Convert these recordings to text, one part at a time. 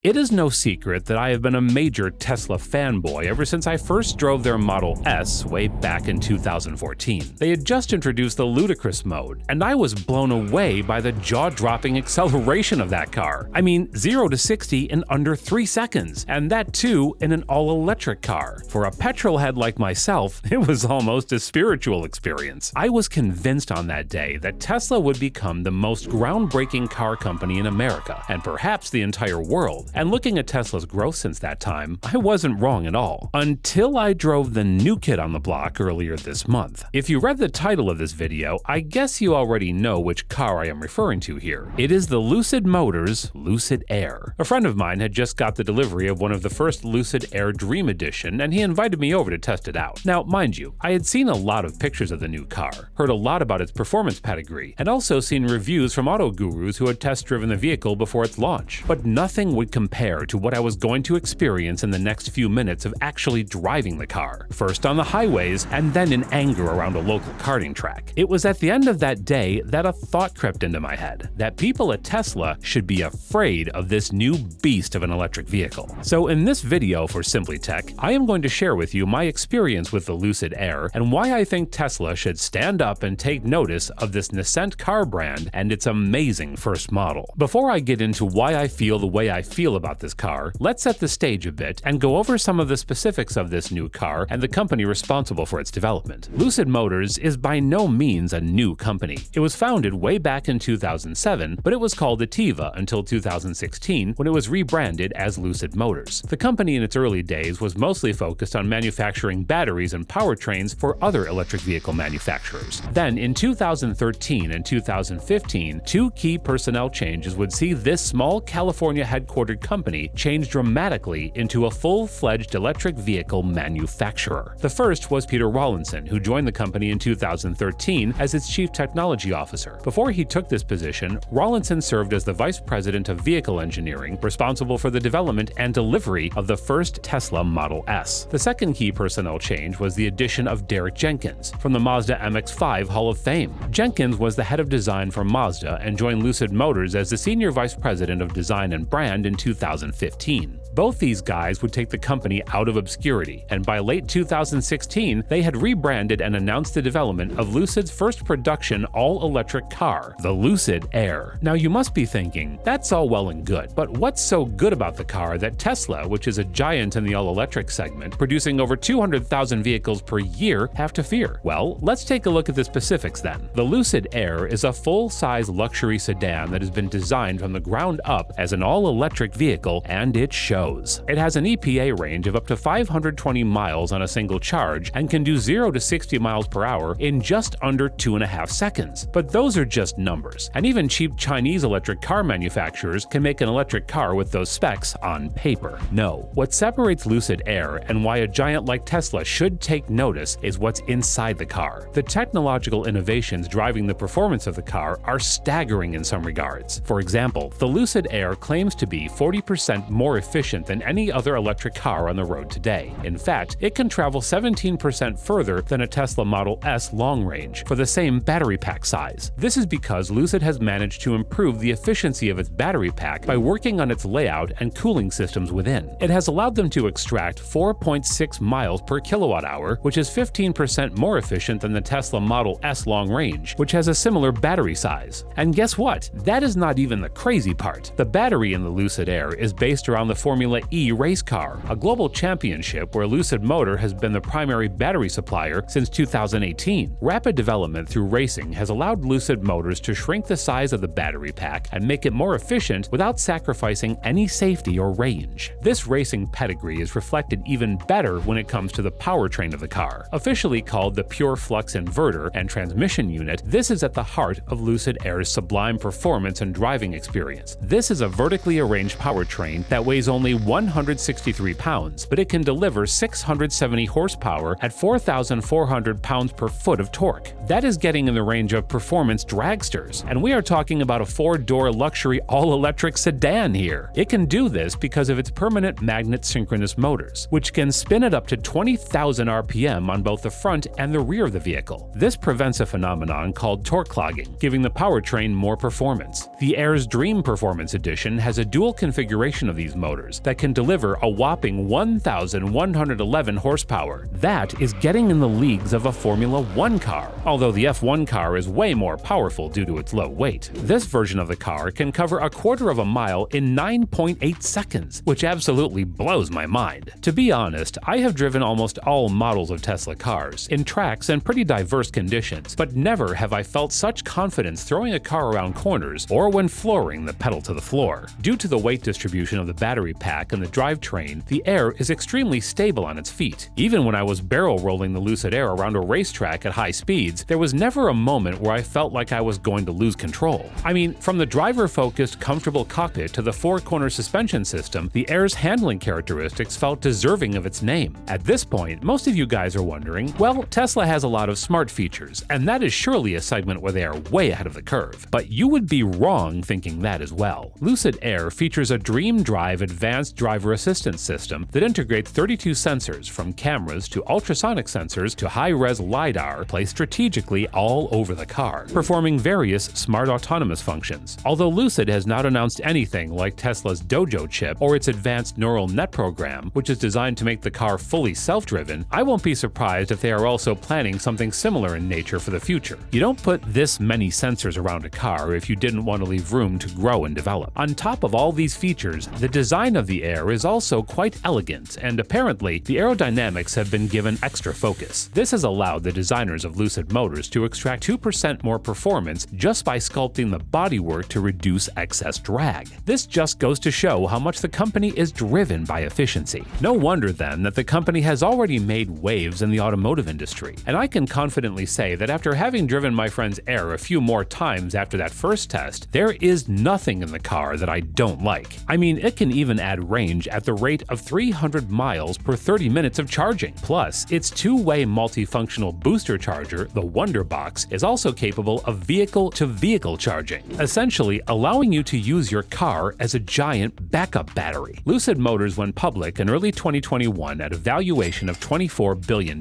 It is no secret that I have been a major Tesla fanboy ever since I first drove their Model S way back in 2014. They had just introduced the ludicrous mode, and I was blown away by the jaw-dropping acceleration of that car. I mean, 0 to 60 in under 3 seconds, and that too in an all-electric car. For a petrolhead like myself, it was almost a spiritual experience. I was convinced on that day that Tesla would become the most groundbreaking car company in America, and perhaps the entire world. And looking at Tesla's growth since that time, I wasn't wrong at all. Until I drove the new kid on the block earlier this month. If you read the title of this video, I guess you already know which car I am referring to here. It is the Lucid Motors Lucid Air. A friend of mine had just got the delivery of one of the first Lucid Air Dream Edition, and he invited me over to test it out. Now, mind you, I had seen a lot of pictures of the new car, heard a lot about its performance pedigree, and also seen reviews from auto gurus who had test-driven the vehicle before its launch. But nothing would compare to what I was going to experience in the next few minutes of actually driving the car, first on the highways and then in anger around a local karting track. It was at the end of that day that a thought crept into my head, that people at Tesla should be afraid of this new beast of an electric vehicle. So in this video for Simply Tech, I am going to share with you my experience with the Lucid Air and why I think Tesla should stand up and take notice of this nascent car brand and its amazing first model. Before I get into why I feel the way I feel about this car, let's set the stage a bit and go over some of the specifics of this new car and the company responsible for its development. Lucid Motors is by no means a new company. It was founded way back in 2007, but it was called Ativa until 2016 when it was rebranded as Lucid Motors. The company in its early days was mostly focused on manufacturing batteries and powertrains for other electric vehicle manufacturers. Then in 2013 and 2015, two key personnel changes would see this small California headquartered company changed dramatically into a full-fledged electric vehicle manufacturer. The first was Peter Rawlinson, who joined the company in 2013 as its chief technology officer. Before he took this position, Rawlinson served as the vice president of vehicle engineering, responsible for the development and delivery of the first Tesla Model S. The second key personnel change was the addition of Derek Jenkins from the Mazda MX-5 Hall of Fame. Jenkins was the head of design for Mazda and joined Lucid Motors as the senior vice president of design and brand in 2015. Both these guys would take the company out of obscurity, and by late 2016, they had rebranded and announced the development of Lucid's first production all-electric car, the Lucid Air. Now you must be thinking, that's all well and good, but what's so good about the car that Tesla, which is a giant in the all-electric segment, producing over 200,000 vehicles per year, have to fear? Well, let's take a look at the specifics then. The Lucid Air is a full-size luxury sedan that has been designed from the ground up as an all-electric vehicle, and it shows. It has an EPA range of up to 520 miles on a single charge and can do 0 to 60 miles per hour in just under 2.5 seconds. But those are just numbers, and even cheap Chinese electric car manufacturers can make an electric car with those specs on paper. No, what separates Lucid Air and why a giant like Tesla should take notice is what's inside the car. The technological innovations driving the performance of the car are staggering in some regards. For example, the Lucid Air claims to be 40% more efficient than any other electric car on the road today. In fact, it can travel 17% further than a Tesla Model S long range for the same battery pack size. This is because Lucid has managed to improve the efficiency of its battery pack by working on its layout and cooling systems within. It has allowed them to extract 4.6 miles per kilowatt hour, which is 15% more efficient than the Tesla Model S long range, which has a similar battery size. And guess what? That is not even the crazy part. The battery in the Lucid Air is based around the Formula E race car, a global championship where Lucid Motor has been the primary battery supplier since 2018. Rapid development through racing has allowed Lucid Motors to shrink the size of the battery pack and make it more efficient without sacrificing any safety or range. This racing pedigree is reflected even better when it comes to the powertrain of the car. Officially called the Pure Flux Inverter and Transmission Unit, this is at the heart of Lucid Air's sublime performance and driving experience. This is a vertically arranged powertrain that weighs only only 163 pounds, but it can deliver 670 horsepower at 4,400 pounds per foot of torque. That is getting in the range of performance dragsters, and we are talking about a 4-door luxury all-electric sedan here. It can do this because of its permanent magnet synchronous motors, which can spin it up to 20,000 RPM on both the front and the rear of the vehicle. This prevents a phenomenon called torque clogging, giving the powertrain more performance. The Air's Dream Performance Edition has a dual configuration of these motors that can deliver a whopping 1,111 horsepower. That is getting in the leagues of a Formula 1 car, although the F1 car is way more powerful due to its low weight. This version of the car can cover a quarter of a mile in 9.8 seconds, which absolutely blows my mind. To be honest, I have driven almost all models of Tesla cars, in tracks and pretty diverse conditions, but never have I felt such confidence throwing a car around corners or when flooring the pedal to the floor. Due to the weight distribution of the battery pack and the drivetrain, the Air is extremely stable on its feet. Even when I was barrel rolling the Lucid Air around a racetrack at high speeds, there was never a moment where I felt like I was going to lose control. I mean, from the driver-focused, comfortable cockpit to the four-corner suspension system, the Air's handling characteristics felt deserving of its name. At this point, most of you guys are wondering, well, Tesla has a lot of smart features, and that is surely a segment where they are way ahead of the curve. But you would be wrong thinking that as well. Lucid Air features a Dream Drive advanced driver assistance system that integrates 32 sensors, from cameras to ultrasonic sensors to high-res LiDAR, placed strategically all over the car, performing various smart autonomous functions. Although Lucid has not announced anything like Tesla's Dojo chip or its advanced neural net program, which is designed to make the car fully self-driven, I won't be surprised if they are also planning something similar in nature for the future. You don't put this many sensors around a car if you didn't want to leave room to grow and develop. On top of all these features, the design of the Air is also quite elegant, and apparently, the aerodynamics have been given extra focus. This has allowed the designers of Lucid Motors to extract 2% more performance just by sculpting the bodywork to reduce excess drag. This just goes to show how much the company is driven by efficiency. No wonder then that the company has already made waves in the automotive industry, and I can confidently say that after having driven my friend's Air a few more times after that first test, there is nothing in the car that I don't like. I mean, it can even add range at the rate of 300 miles per 30 minutes of charging. Plus, its two-way multifunctional booster charger, the Wonderbox, is also capable of vehicle-to-vehicle charging, essentially allowing you to use your car as a giant backup battery. Lucid Motors went public in early 2021 at a valuation of $24 billion.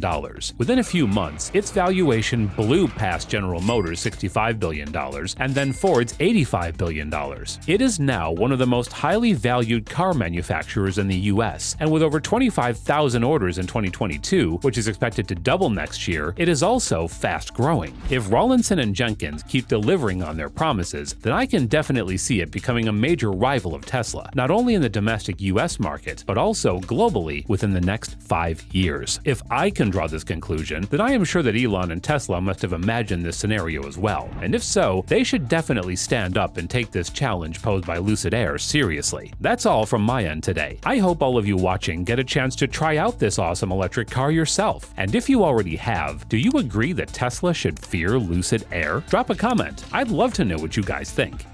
Within a few months, its valuation blew past General Motors' $65 billion and then Ford's $85 billion. It is now one of the most highly valued car manufacturers in the US, and with over 25,000 orders in 2022, which is expected to double next year, it is also fast growing. If Rawlinson and Jenkins keep delivering on their promises, then I can definitely see it becoming a major rival of Tesla, not only in the domestic US market, but also globally within the next 5 years. If I can draw this conclusion, then I am sure that Elon and Tesla must have imagined this scenario as well, and if so, they should definitely stand up and take this challenge posed by Lucid Air seriously. That's all from my end today. I hope all of you watching get a chance to try out this awesome electric car yourself, and if you already have, do you agree that Tesla should fear Lucid Air? Drop a comment. I'd love to know what you guys think.